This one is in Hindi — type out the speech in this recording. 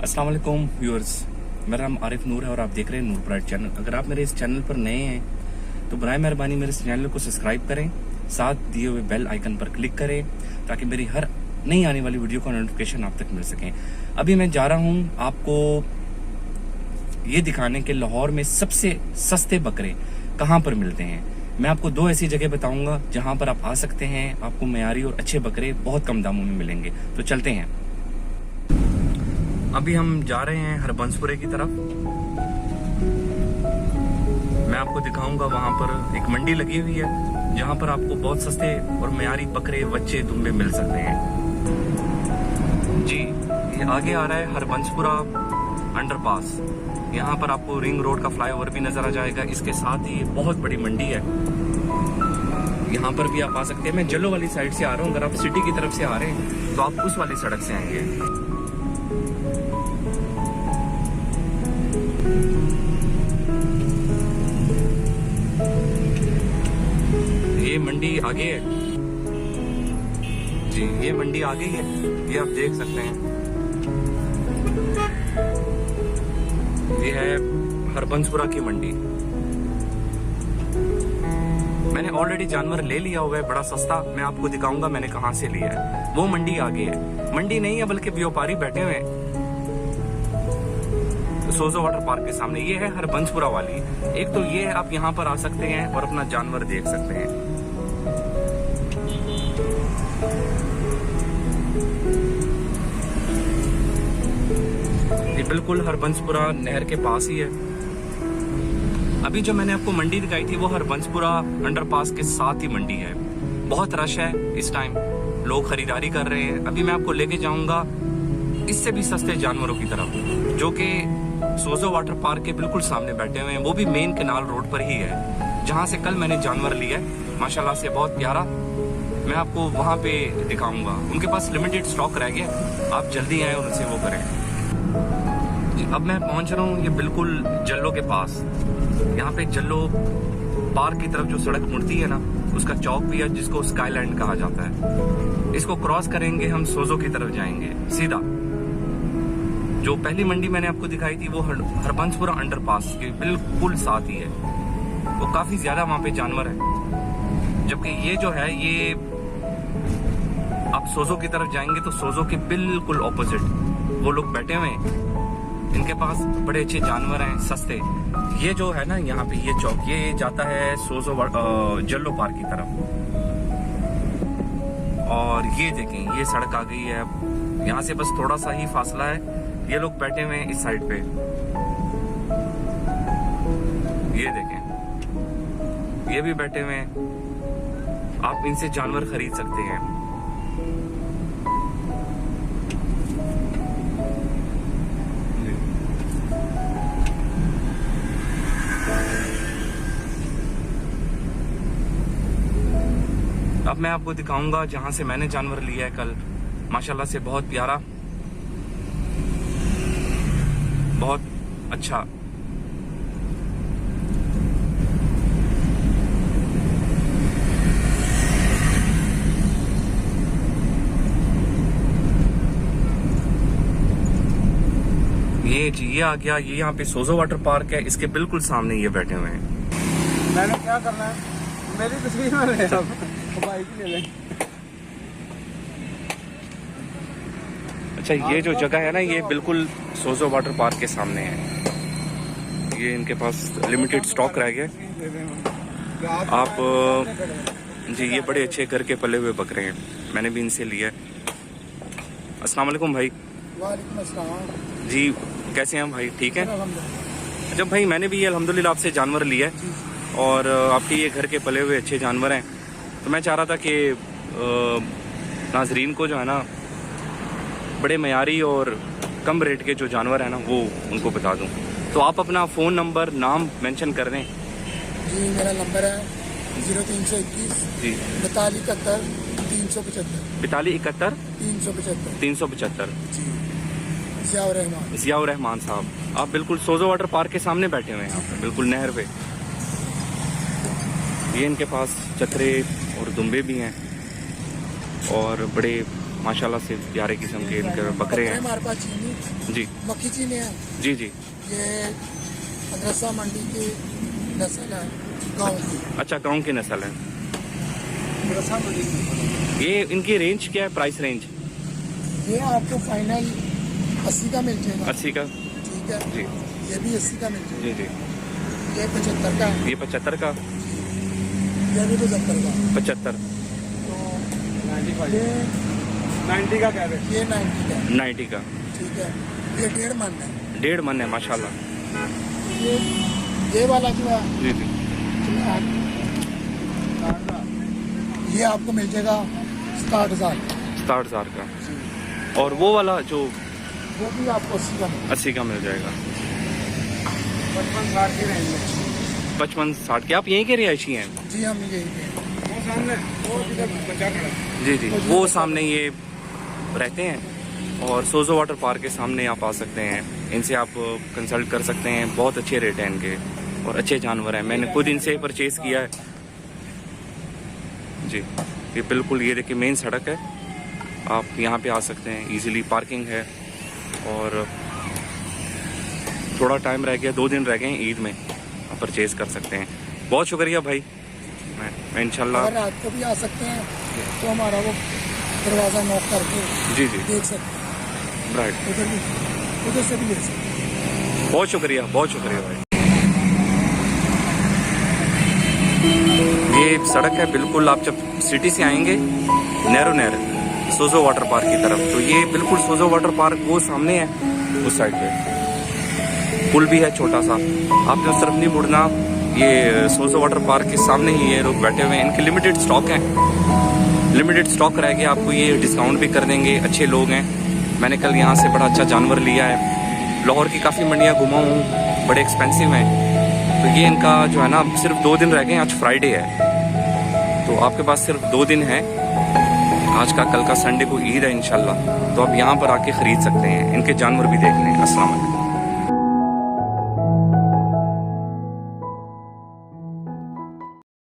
अस्सलाम वालेकुम व्यूअर्स, मेरा नाम आरिफ नूर है और आप देख रहे हैं नूर प्राइड चैनल। अगर आप मेरे इस चैनल पर नए हैं तो बराए मेहरबानी मेरे इस चैनल को सब्सक्राइब करें, साथ दिए हुए बेल आइकन पर क्लिक करें ताकि मेरी हर नई आने वाली वीडियो का नोटिफिकेशन आप तक मिल सके। अभी मैं जा रहा हूं आपको ये दिखाने के लाहौर में सबसे सस्ते बकरे कहाँ पर मिलते हैं। मैं आपको दो ऐसी जगह बताऊंगा जहां पर आप आ सकते हैं, आपको मयारी और अच्छे बकरे बहुत कम दामों में मिलेंगे। तो चलते हैं। अभी हम जा रहे हैं हरबंसपुरे की तरफ। मैं आपको दिखाऊंगा वहां पर एक मंडी लगी हुई है जहां पर आपको बहुत सस्ते और मयारी बकरे, बच्चे, दुम्बे मिल सकते हैं। जी, ये आगे आ रहा है हरबंसपुरा अंडरपास। यहाँ पर आपको रिंग रोड का फ्लाईओवर भी नजर आ जाएगा। इसके साथ ही बहुत बड़ी मंडी है, यहाँ पर भी आप आ सकते हैं। मैं जल्लो वाली साइड से आ रहा हूँ। अगर आप सिटी की तरफ से आ रहे हैं तो आप उस वाली सड़क से आएंगे। ये मंडी आगे है जी, ये मंडी आगे है, ये आप देख सकते हैं। ये है हरबंसपुरा की मंडी। मैंने ऑलरेडी जानवर ले लिया हुआ है बड़ा सस्ता। मैं आपको दिखाऊंगा मैंने कहां से लिया है। वो मंडी आगे है। मंडी नहीं है बल्कि व्यापारी बैठे हुए हैं सोजो वाटर पार्क के सामने। ये है हरबंसपुरा वाली। एक तो ये है, आप यहाँ पर आ सकते हैं और अपना जानवर देख सकते हैं। ये बिल्कुल हरबंसपुरा नहर के पास ही है। अभी जो मैंने आपको मंडी दिखाई थी वो हरबंसपुरा अंडरपास के साथ ही मंडी है। बहुत रश है इस टाइम, लोग खरीदारी कर रहे हैं। अभी मैं आपको लेके जाऊंगा इससे भी सस्ते जानवरों की तरफ, जो कि सोजो वाटर पार्क के बिल्कुल सामने बैठे हुए हैं। वो भी मेन कैनाल रोड पर ही है जहां से कल मैंने जानवर लिया है, माशाल्लाह से बहुत प्यारा। मैं आपको वहां पे दिखाऊंगा। उनके पास लिमिटेड स्टॉक रह गया, आप जल्दी आए और उनसे वो करें जी। अब मैं पहुंच रहा हूँ ये बिल्कुल जल्लो के पास। यहाँ पे जल्लो पार्क की तरफ जो सड़क मुड़ती है ना, उसका चौक भी है जिसको स्काईलैंड कहा जाता है। इसको क्रॉस करेंगे हम सोजो की तरफ जाएंगे सीधा। जो पहली मंडी मैंने आपको दिखाई थी वो हरबंसपुरा अंडरपास के बिल्कुल साथ ही है। वो काफी ज्यादा वहां पे जानवर है। जबकि ये जो है, ये आप सोजो की तरफ जाएंगे तो सोजो के बिल्कुल ऑपोजिट वो लोग बैठे हुए हैं। इनके पास बड़े अच्छे जानवर हैं सस्ते। ये जो है ना, यहाँ पे ये चौक, ये जाता है सोजो जल्लो पार्क की तरफ। और ये देखें, ये सड़क आ गई है। यहाँ से बस थोड़ा सा ही फासला है। ये लोग बैठे हुए हैं इस साइड पे। ये देखें, ये भी बैठे हुए हैं। आप इनसे जानवर खरीद सकते हैं। अब मैं आपको दिखाऊंगा जहां से मैंने जानवर लिया है कल। माशाल्लाह से बहुत प्यारा, बहुत अच्छा। ये जी, ये आ गया। ये यहाँ पे सोजो वाटर पार्क है, इसके बिल्कुल सामने ये बैठे हुए हैं। मैंने क्या करना है, मेरी तस्वीर में ले अब बाइक ले लें। अच्छा, ये जो जगह है ना, ये बिल्कुल सोजो वाटर पार्क के सामने है। ये इनके पास लिमिटेड स्टॉक रह गया। आप जी, ये बड़े अच्छे घर के पले हुए बकरे हैं, मैंने भी इनसे लिया है। अस्सलाम वालेकुम भाई। वालेकुम अस्सलाम जी, कैसे हैं भाई? ठीक है। अच्छा भाई, मैंने भी ये अल्हम्दुलिल्लाह आपसे जानवर लिया है और आपके ये घर के पले हुए अच्छे जानवर हैं। तो मैं चाह रहा था कि नाजरीन को जो है ना, बड़े मयारी और कम रेट के जो जानवर हैं ना, वो उनको बता दूं। तो आप अपना फ़ोन नंबर, नाम मेंशन कर दें। जी, मेरा नंबर है 0321 जी 42 71 375 42 71 375 375 जी। ज़ियाउर रहमान। ज़ियाउर रहमान साहब, आप बिल्कुल सोजो वाटर पार्क के सामने बैठे हुए हैं, यहाँ पे बिल्कुल नहर पे। ये इनके पास चतरे और दुम्बे भी हैं और बड़े माशाल्लाह से प्यारे किस्म के इनके बकरे हैं। हमारे पास चीनी जी मक्खी चीनी है, जी जी। ये मदरसा मंडी की नस्ल है, गाँव की। अच्छा, गाँव की नस्ल है। मदरसा मंडी की। ये इनकी रेंज क्या है, प्राइस रेंज? ये आपको फाइनल 80 का मिल जाएगा। 80 का? ठीक है जी ये भी 80 का मिल जाएगा। जी जी। ये 75 का, ये 75 का? ये भी 75 का। 75? तो ये 90 का कह रहे, ये 90 का। 90 का? ठीक है, ये 1.5 मन है। 1.5 मन है माशाल्लाह। ये वाला जो है जी जी। ये आपको मिल जाएगा 60,000। 60,000 का? और वो वाला जो वो भी आपको 80 का मिल 80 का मिल जाएगा? 55-60 की रेंज में। 55-60 के? आप यहीं के रिहायशी हैं? जी हम यही पे। वो सामने वो इधर बचा खड़ा। जी जी, वो सामने ये रहते हैं और सोजो वाटर पार्क के सामने आप आ सकते हैं। इनसे आप कंसल्ट कर सकते हैं, बहुत अच्छे रेट हैं इनके और अच्छे जानवर हैं। मैंने खुद इनसे परचेज किया है जी। ये बिल्कुल, ये देखिए मेन सड़क है, आप यहाँ पे आ सकते हैं, इजीली पार्किंग है। और थोड़ा टाइम रह गया, 2 दिन रह गए हैं ईद में, आप परचेज कर सकते हैं। बहुत शुक्रिया भाई, मैं इंशाल्लाह। अगर रात को भी आ सकते हैं तो हमारा वो दरवाज़ा नॉक करके जी जी, देख सकते हैं। राइट। उधर से भी ले सकते हैं। बहुत शुक्रिया भाई। ये सड़क है बिल्कुल, आप जब सिटी से आएंगे नहरो नहर सोजो वाटर पार्क की तरफ, तो ये बिल्कुल सोजो वाटर पार्क वो सामने है, उस साइड पे पुल भी है छोटा सा। आपने उस तरफ नहीं मुड़ना, ये सोजो वाटर पार्क के सामने ही ये लोग बैठे हुए हैं। इनके लिमिटेड स्टॉक हैं, लिमिटेड स्टॉक रह गया, आपको ये डिस्काउंट भी कर देंगे। अच्छे लोग हैं। मैंने कल यहाँ से बड़ा अच्छा जानवर लिया है। लाहौर की काफ़ी मंडियाँ घुमा हूँ, बड़े एक्सपेंसिव हैं। तो ये इनका जो है ना, सिर्फ 2 दिन रह गए, आज फ्राइडे है, तो आपके पास सिर्फ 2 दिन है, आज का, कल का संडे को ईद है इंशाल्लाह। तो आप यहाँ पर आके ख़रीद सकते हैं, इनके जानवर भी देख लें। अस्सलाम वालेकुम।